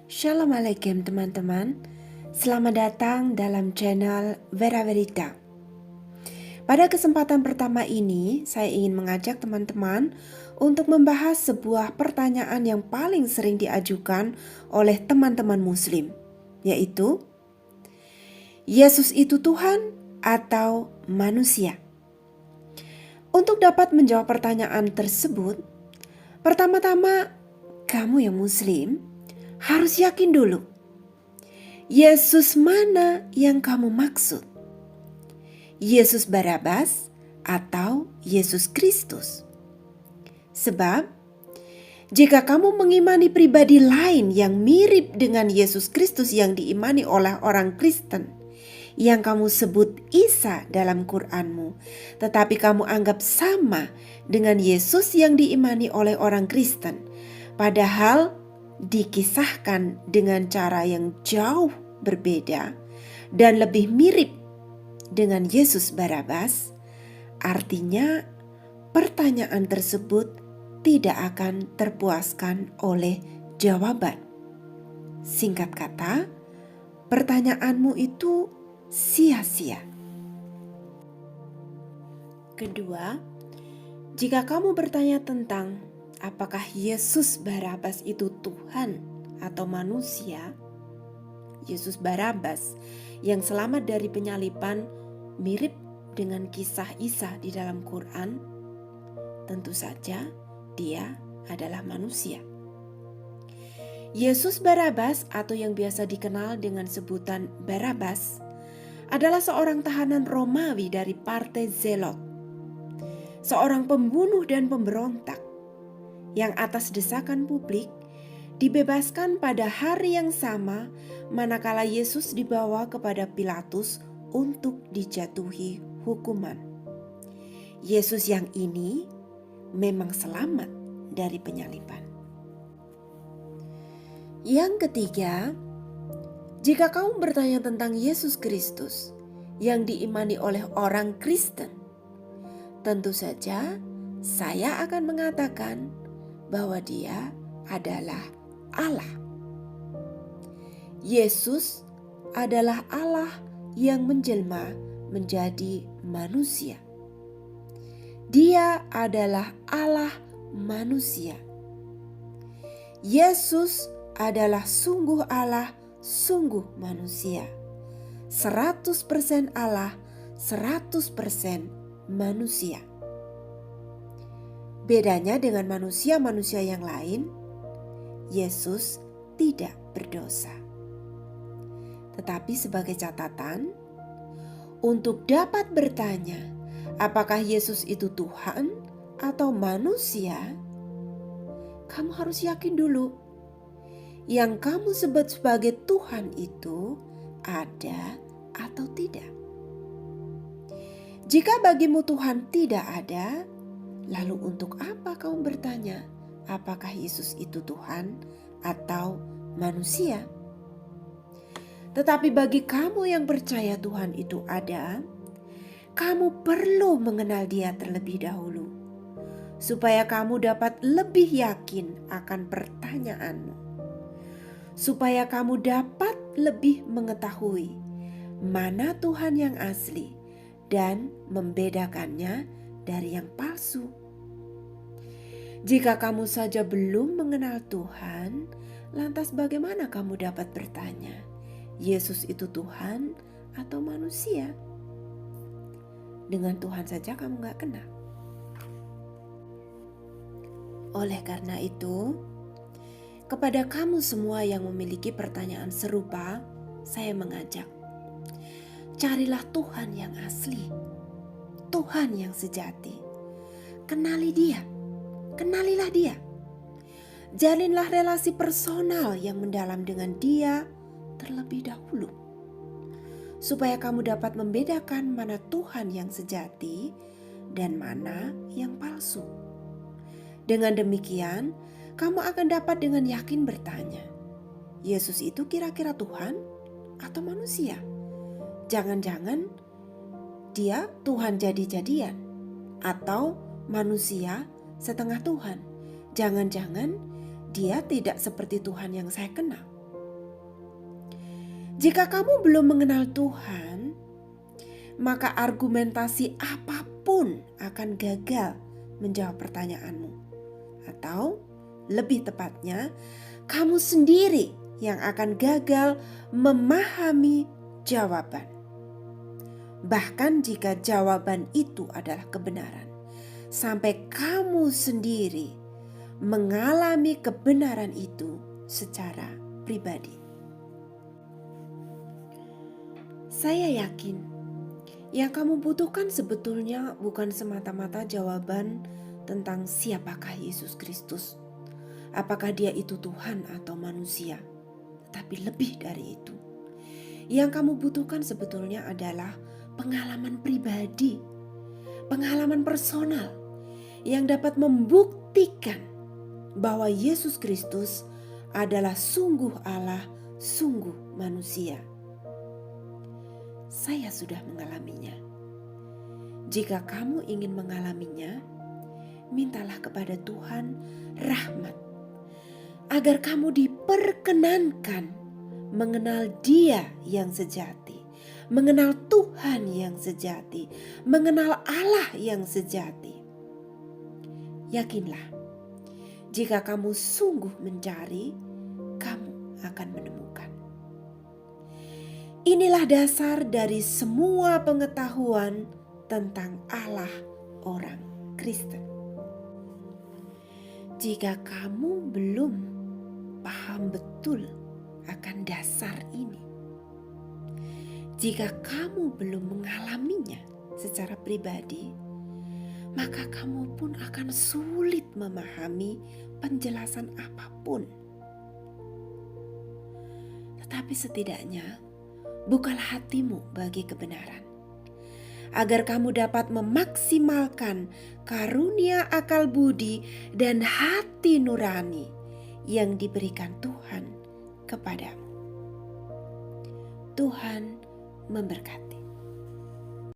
Shalom Alaikum teman-teman. Selamat datang dalam channel Vera Verita. Pada kesempatan pertama ini, saya ingin mengajak teman-teman untuk membahas sebuah pertanyaan yang paling sering diajukan oleh teman-teman muslim, yaitu Yesus itu Tuhan atau manusia? Untuk dapat menjawab pertanyaan tersebut, pertama-tama kamu yang muslim harus yakin dulu, Yesus mana yang kamu maksud? Yesus Barabas atau Yesus Kristus? Sebab, jika kamu mengimani pribadi lain yang mirip dengan Yesus Kristus yang diimani oleh orang Kristen, yang kamu sebut Isa dalam Qur'anmu, tetapi kamu anggap sama dengan Yesus yang diimani oleh orang Kristen, padahal dikisahkan dengan cara yang jauh berbeda dan lebih mirip dengan Yesus Barabas, artinya pertanyaan tersebut tidak akan terpuaskan oleh jawaban. Singkat kata, pertanyaanmu itu sia-sia. Kedua, jika kamu bertanya tentang apakah Yesus Barabas itu Tuhan atau manusia, Yesus Barabas yang selamat dari penyaliban mirip dengan kisah Isa di dalam Quran, tentu saja dia adalah manusia. Yesus Barabas atau yang biasa dikenal dengan sebutan Barabas adalah seorang tahanan Romawi dari partai Zelot, seorang pembunuh dan pemberontak yang atas desakan publik dibebaskan pada hari yang sama manakala Yesus dibawa kepada Pilatus untuk dijatuhi hukuman. Yesus yang ini memang selamat dari penyaliban. Yang ketiga, jika kamu bertanya tentang Yesus Kristus yang diimani oleh orang Kristen, tentu saja saya akan mengatakan bahwa dia adalah Allah. Yesus adalah Allah yang menjelma menjadi manusia. Dia adalah Allah manusia. Yesus adalah sungguh Allah, sungguh manusia. 100% Allah, 100% manusia. Bedanya dengan manusia-manusia yang lain, Yesus tidak berdosa. Tetapi sebagai catatan, untuk dapat bertanya apakah Yesus itu Tuhan atau manusia, kamu harus yakin dulu yang kamu sebut sebagai Tuhan itu ada atau tidak. Jika bagimu Tuhan tidak ada, lalu untuk apa kamu bertanya apakah Yesus itu Tuhan atau manusia? Tetapi bagi kamu yang percaya Tuhan itu ada, kamu perlu mengenal Dia terlebih dahulu, supaya kamu dapat lebih yakin akan pertanyaanmu, supaya kamu dapat lebih mengetahui mana Tuhan yang asli dan membedakannya dari yang palsu. Jika kamu saja belum mengenal Tuhan, lantas bagaimana kamu dapat bertanya, Yesus itu Tuhan atau manusia? Dengan Tuhan saja kamu gak kenal. Oleh karena itu, kepada kamu semua yang memiliki pertanyaan serupa, saya mengajak, carilah Tuhan yang asli, Tuhan yang sejati. Kenali Dia, kenalilah Dia. Jalinlah relasi personal yang mendalam dengan Dia terlebih dahulu, supaya kamu dapat membedakan mana Tuhan yang sejati dan mana yang palsu. Dengan demikian, kamu akan dapat dengan yakin bertanya, Yesus itu kira-kira Tuhan atau manusia? Jangan-jangan Dia Tuhan jadi-jadian atau manusia setengah Tuhan. Jangan-jangan Dia tidak seperti Tuhan yang saya kenal. Jika kamu belum mengenal Tuhan, maka argumentasi apapun akan gagal menjawab pertanyaanmu. Atau lebih tepatnya, kamu sendiri yang akan gagal memahami jawaban. Bahkan jika jawaban itu adalah kebenaran, sampai kamu sendiri mengalami kebenaran itu secara pribadi. Saya yakin yang kamu butuhkan sebetulnya bukan semata-mata jawaban tentang siapakah Yesus Kristus, apakah dia itu Tuhan atau manusia, tapi lebih dari itu. Yang kamu butuhkan sebetulnya adalah pengalaman pribadi, pengalaman personal yang dapat membuktikan bahwa Yesus Kristus adalah sungguh Allah, sungguh manusia. Saya sudah mengalaminya. Jika kamu ingin mengalaminya, mintalah kepada Tuhan rahmat, agar kamu diperkenankan mengenal Dia yang sejati, mengenal Tuhan yang sejati, mengenal Allah yang sejati. Yakinlah, jika kamu sungguh mencari, kamu akan menemukan. Inilah dasar dari semua pengetahuan tentang Allah orang Kristen. Jika kamu belum paham betul akan dasar ini, jika kamu belum mengalaminya secara pribadi, maka kamu pun akan sulit memahami penjelasan apapun. Tetapi setidaknya bukalah hatimu bagi kebenaran, agar kamu dapat memaksimalkan karunia akal budi dan hati nurani yang diberikan Tuhan kepadamu. Tuhan memberkati.